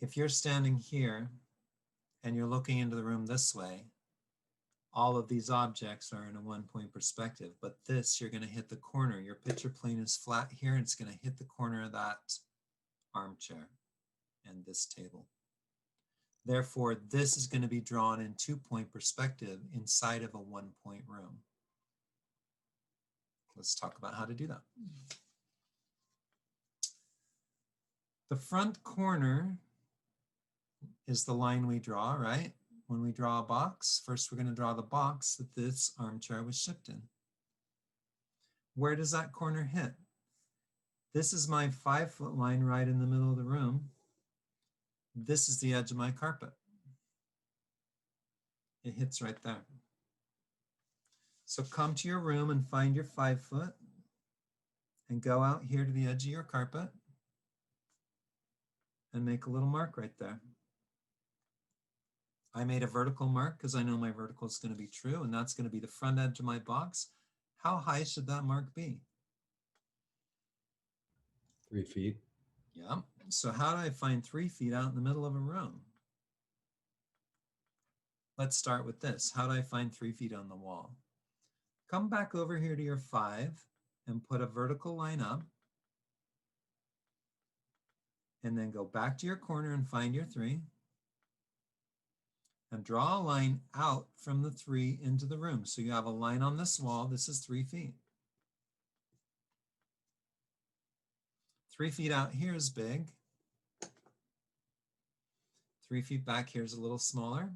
If you're standing here and you're looking into the room this way, all of these objects are in a 1-point perspective, but this, you're going to hit the corner. Your picture plane is flat here, and it's going to hit the corner of that armchair and this table. Therefore, this is going to be drawn in 2-point perspective inside of a 1-point room. Let's talk about how to do that. The front corner is the line we draw, right? When we draw a box, first we're going to draw the box that this armchair was shipped in. Where does that corner hit? This is my 5-foot line right in the middle of the room. This is the edge of my carpet. It hits right there. So come to your room and find your 5-foot and go out here to the edge of your carpet and make a little mark right there. I made a vertical mark because I know my vertical is going to be true, and that's going to be the front edge of my box. How high should that mark be? 3 feet. Yeah. So how do I find 3 feet out in the middle of a room? Let's start with this. How do I find 3 feet on the wall? Come back over here to your 5 and put a vertical line up. And then go back to your corner and find your 3. And draw a line out from the 3 into the room. So you have a line on this wall. This is 3 feet. 3 feet out here is big. 3 feet back here is a little smaller.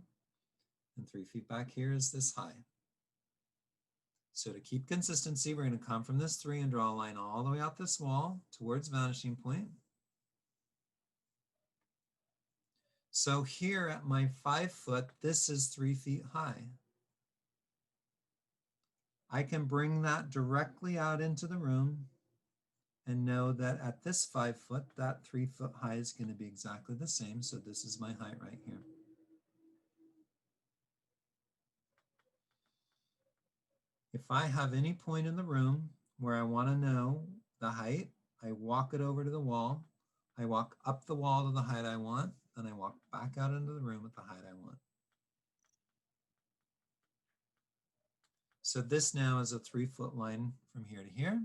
And 3 feet back here is this high. So to keep consistency, we're going to come from this 3 and draw a line all the way out this wall towards vanishing point. So here at my 5-foot, this is 3 feet high. I can bring that directly out into the room and know that at this 5-foot, that 3-foot high is going to be exactly the same. So this is my height right here. If I have any point in the room where I want to know the height, I walk it over to the wall. I walk up the wall to the height I want, and I walk back out into the room at the height I want. So this now is a 3-foot line from here to here.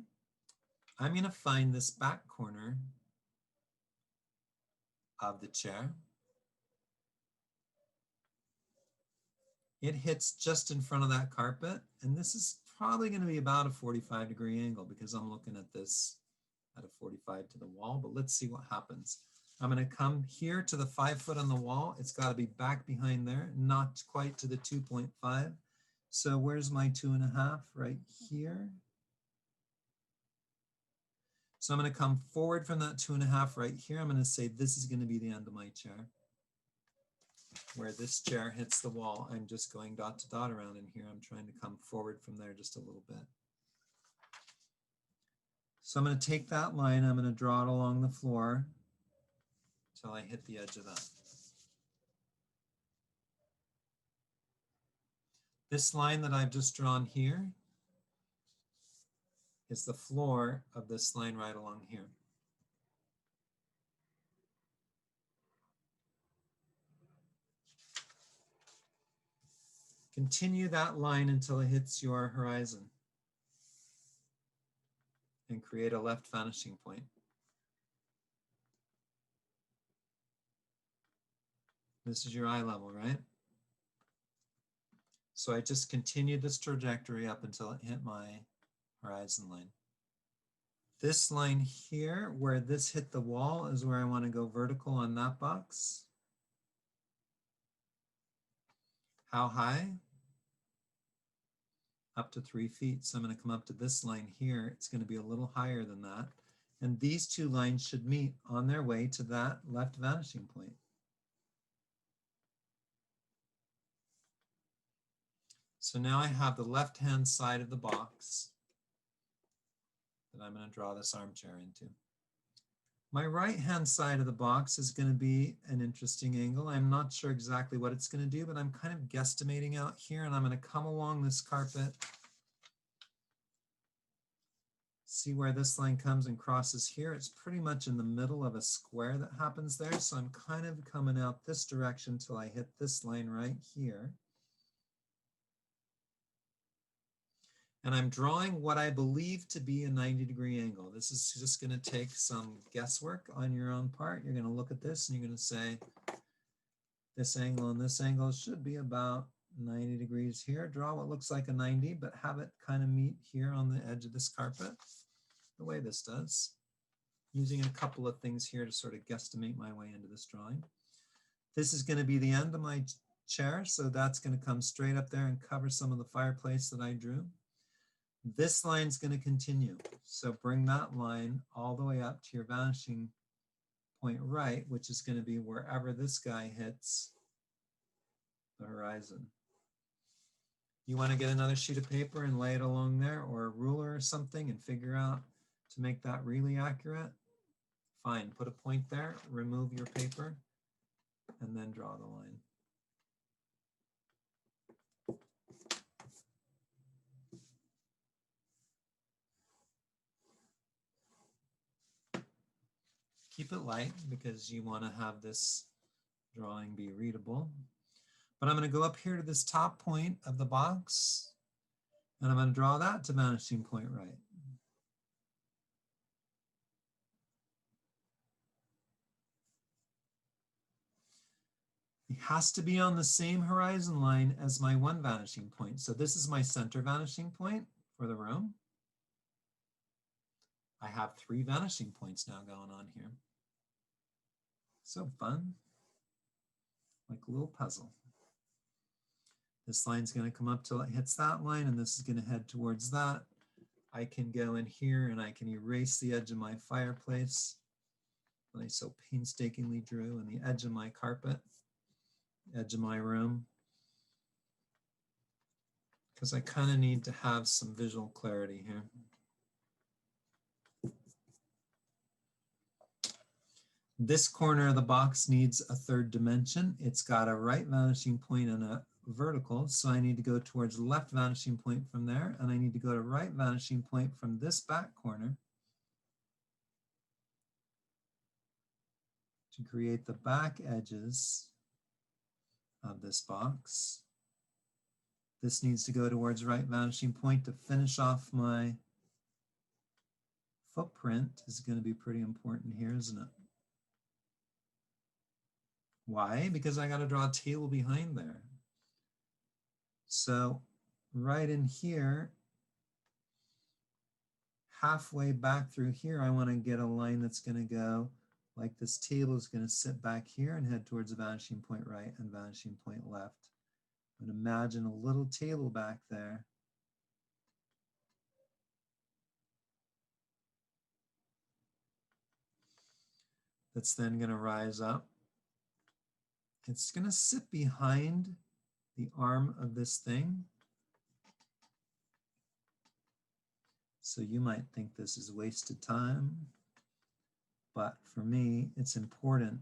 I'm going to find this back corner of the chair. It hits just in front of that carpet, and this is probably going to be about a 45-degree angle because I'm looking at this at a 45 to the wall, but let's see what happens. I'm going to come here to the 5-foot on the wall. It's got to be back behind there, not quite to the 2.5. So where's my 2.5? Right here. So I'm going to come forward from that 2.5 right here. I'm going to say this is going to be the end of my chair. Where this chair hits the wall, I'm just going dot to dot around in here. I'm trying to come forward from there just a little bit. So I'm going to take that line, I'm going to draw it along the floor until I hit the edge of that. This line that I've just drawn here is the floor of this line right along here. Continue that line until it hits your horizon and create a left vanishing point. This is your eye level, right? So I just continued this trajectory up until it hit my horizon line. This line here, where this hit the wall, is where I want to go vertical on that box. How high? Up to 3 feet. So I'm going to come up to this line here. It's going to be a little higher than that. And these two lines should meet on their way to that left vanishing point. So now I have the left-hand side of the box that I'm going to draw this armchair into. My right-hand side of the box is going to be an interesting angle. I'm not sure exactly what it's going to do, but I'm kind of guesstimating out here, and I'm going to come along this carpet See where this line comes and crosses here? It's pretty much in the middle of a square that happens there. So I'm kind of coming out this direction till I hit this line right here. And I'm drawing what I believe to be a 90-degree angle. This is just going to take some guesswork on your own part. You're going to look at this and you're going to say, this angle and this angle should be about 90 degrees here. Draw what looks like a 90, but have it kind of meet here on the edge of this carpet, the way this does. Using a couple of things here to sort of guesstimate my way into this drawing. This is going to be the end of my chair, so that's going to come straight up there and cover some of the fireplace that I drew. This line is going to continue, so bring that line all the way up to your vanishing point right, which is going to be wherever this guy hits the horizon. You want to get another sheet of paper and lay it along there, or a ruler or something, and figure out to make that really accurate. Fine, put a point there, remove your paper, and then draw the line. Keep it light because you want to have this drawing be readable. But I'm going to go up here to this top point of the box, and I'm going to draw that to vanishing point right. It has to be on the same horizon line as my one vanishing point. So this is my center vanishing point for the room. I have 3 vanishing points now going on here. So fun, like a little puzzle. This line's going to come up till it hits that line, and this is going to head towards that. I can go in here and I can erase the edge of my fireplace that I so painstakingly drew, and the edge of my carpet, edge of my room, because I kind of need to have some visual clarity here. This corner of the box needs a 3rd dimension. It's got a right vanishing point and a vertical, so I need to go towards the left vanishing point from there, and I need to go to right vanishing point from this back corner to create the back edges of this box. This needs to go towards right vanishing point to finish off my footprint. Is going to be pretty important here, isn't it? Why? Because I got to draw a table behind there. So right in here, halfway back through here, I want to get a line that's going to go like this table is going to sit back here and head towards the vanishing point right and vanishing point left. And imagine a little table back there. That's then going to rise up. It's going to sit behind the arm of this thing. So you might think this is wasted time, but for me, it's important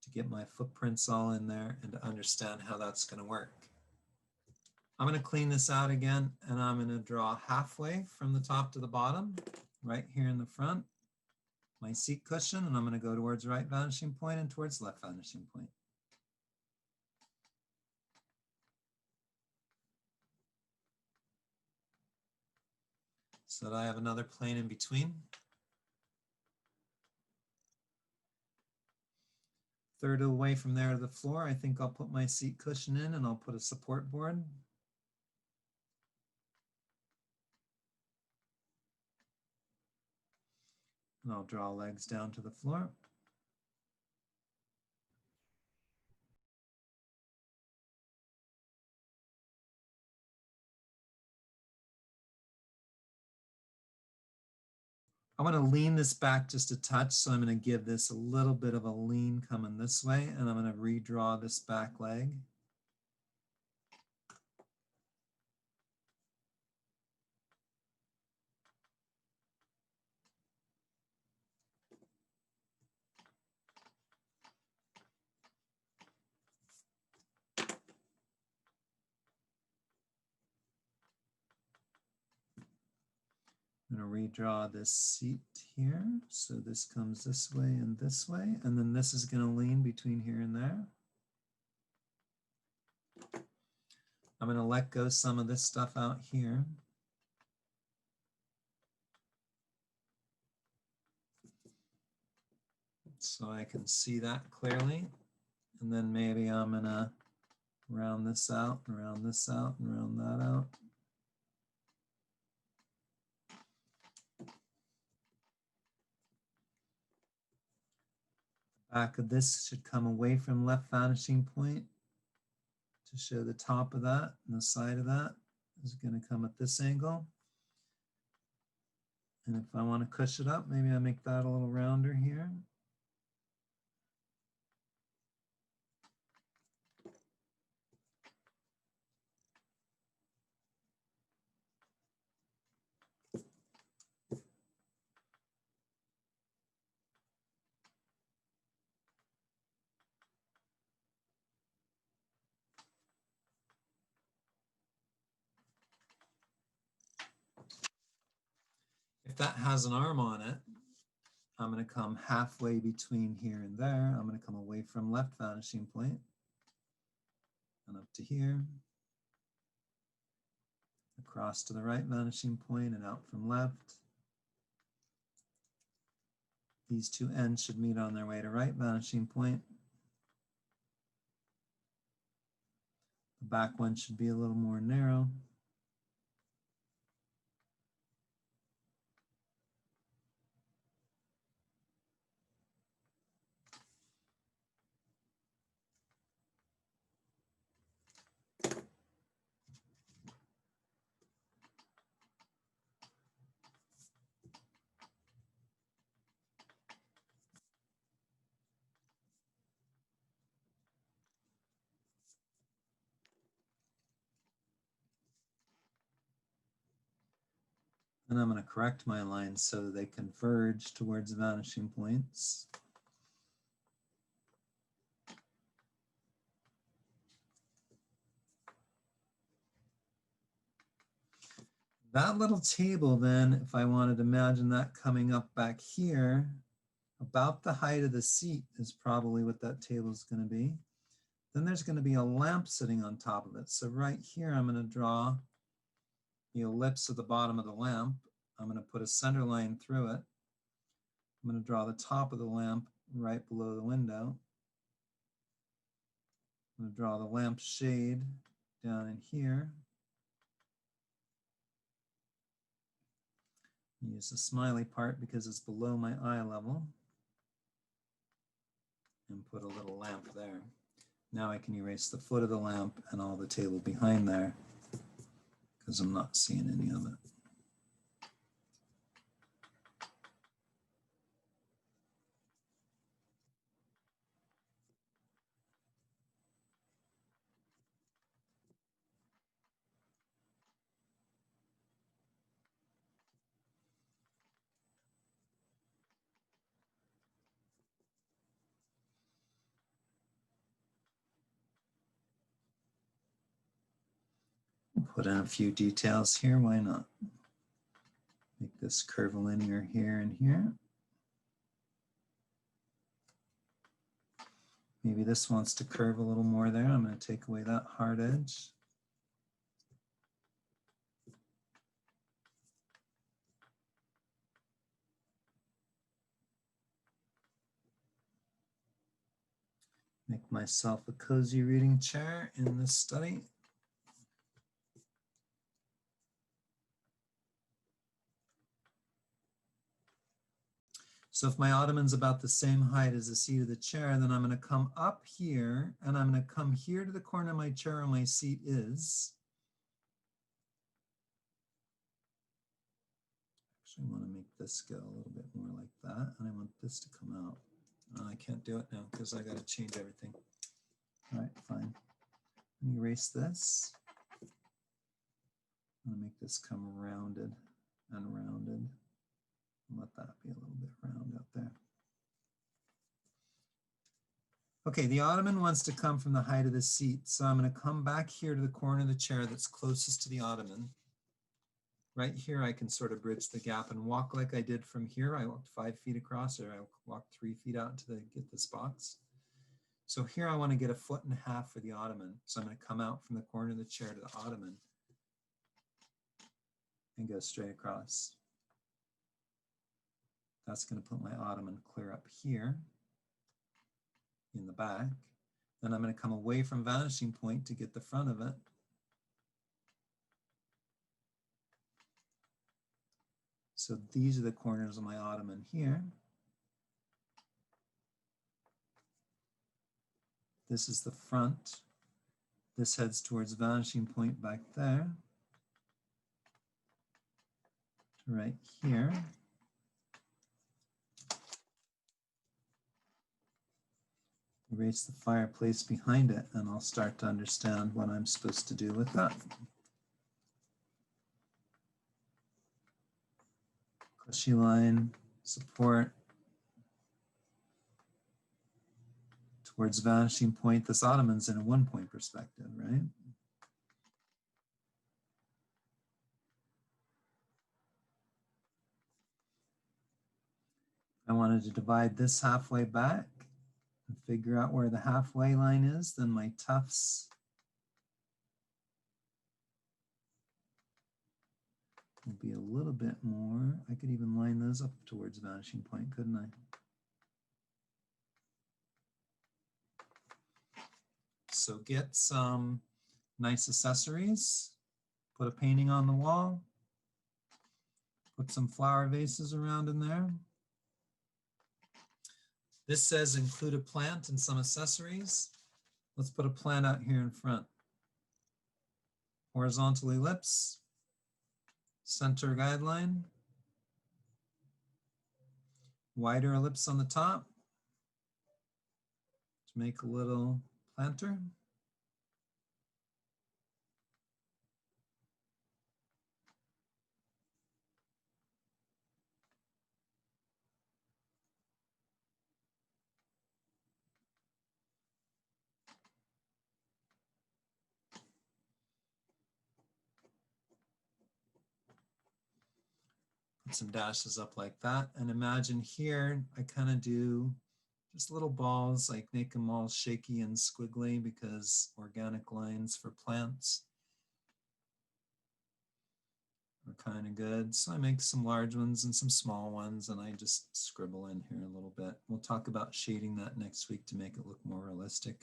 to get my footprints all in there and to understand how that's going to work. I'm going to clean this out again, and I'm going to draw halfway from the top to the bottom, right here in the front, my seat cushion, and I'm going to go towards right vanishing point and towards left vanishing point. So that I have another plane in between. 1/3 of the way from there to the floor, I think I'll put my seat cushion in, and I'll put a support board. And I'll draw legs down to the floor. I want to lean this back just a touch, so I'm going to give this a little bit of a lean coming this way, and I'm going to redraw this back leg. I'm to redraw this seat here. So this comes this way, and then this is going to lean between here and there. I'm going to let go some of this stuff out here. So I can see that clearly. And then maybe I'm going to round this out, and round this out, and round that out. Back of this should come away from left vanishing point to show the top of that, and the side of that is going to come at this angle. And if I want to cush it up, maybe I make that a little rounder here. If that has an arm on it, I'm going to come halfway between here and there. I'm going to come away from left vanishing point and up to here, across to the right vanishing point and out from left. These two ends should meet on their way to right vanishing point. The back one should be a little more narrow. And I'm going to correct my lines so they converge towards vanishing points. That little table then, if I wanted to imagine that coming up back here, about the height of the seat is probably what that table is going to be. Then there's going to be a lamp sitting on top of it. So right here, I'm going to draw the ellipse at the bottom of the lamp. I'm going to put a center line through it. I'm going to draw the top of the lamp right below the window. I'm going to draw the lamp shade down in here. Use the smiley part because it's below my eye level. And put a little lamp there. Now I can erase the foot of the lamp and all the table behind there because I'm not seeing any of it. Put in a few details here, why not? Make this curvilinear here and here. Maybe this wants to curve a little more there. I'm going to take away that hard edge. Make myself a cozy reading chair in this study. So if my ottoman's about the same height as the seat of the chair, then I'm going to come up here and I'm going to come here to the corner of my chair where my seat is. Actually, I want to make this go a little bit more like that, and I want this to come out. Oh, I can't do it now because I got to change everything. All right, fine. Let me erase this. I'm going to make this come rounded and rounded. Let that be a little bit round up there. Okay, the ottoman wants to come from the height of the seat. So I'm going to come back here to the corner of the chair that's closest to the ottoman. Right here, I can sort of bridge the gap and walk like I did from here. I walked 5 feet across, or I walked 3 feet out to get this box. So here I want to get 1.5 feet for the ottoman. So I'm going to come out from the corner of the chair to the ottoman and go straight across. That's going to put my ottoman clear up here in the back. Then I'm going to come away from vanishing point to get the front of it. So these are the corners of my ottoman here. This is the front. This heads towards vanishing point back there. Right here. Erase the fireplace behind it, and I'll start to understand what I'm supposed to do with that. Cushy line, support, towards vanishing point. This ottoman's in a 1-point perspective, right? I wanted to divide this halfway back and figure out where the halfway line is. Then my tufts will be a little bit more. I could even line those up towards vanishing point, couldn't I? So get some nice accessories, put a painting on the wall, put some flower vases around in there. This says include a plant and some accessories. Let's put a plant out here in front. Horizontal ellipse, center guideline, wider ellipse on the top to make a little planter. Put some dashes up like that. And imagine here, I kind of do just little balls, like make them all shaky and squiggly because organic lines for plants are kind of good. So I make some large ones and some small ones, and I just scribble in here a little bit. We'll talk about shading that next week to make it look more realistic.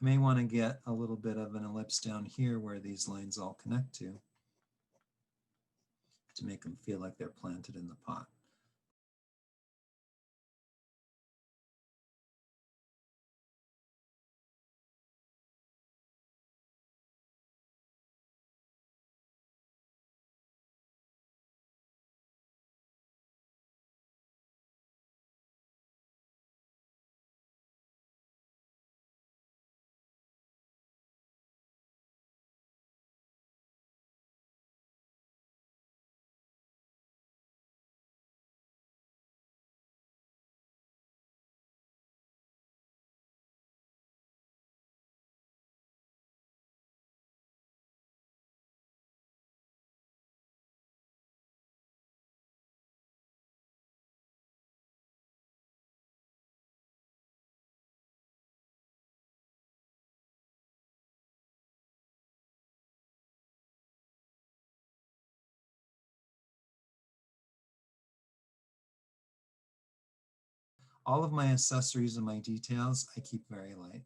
I may want to get a little bit of an ellipse down here where these lines all connect to make them feel like they're planted in the pot. All of my accessories and my details, I keep very light.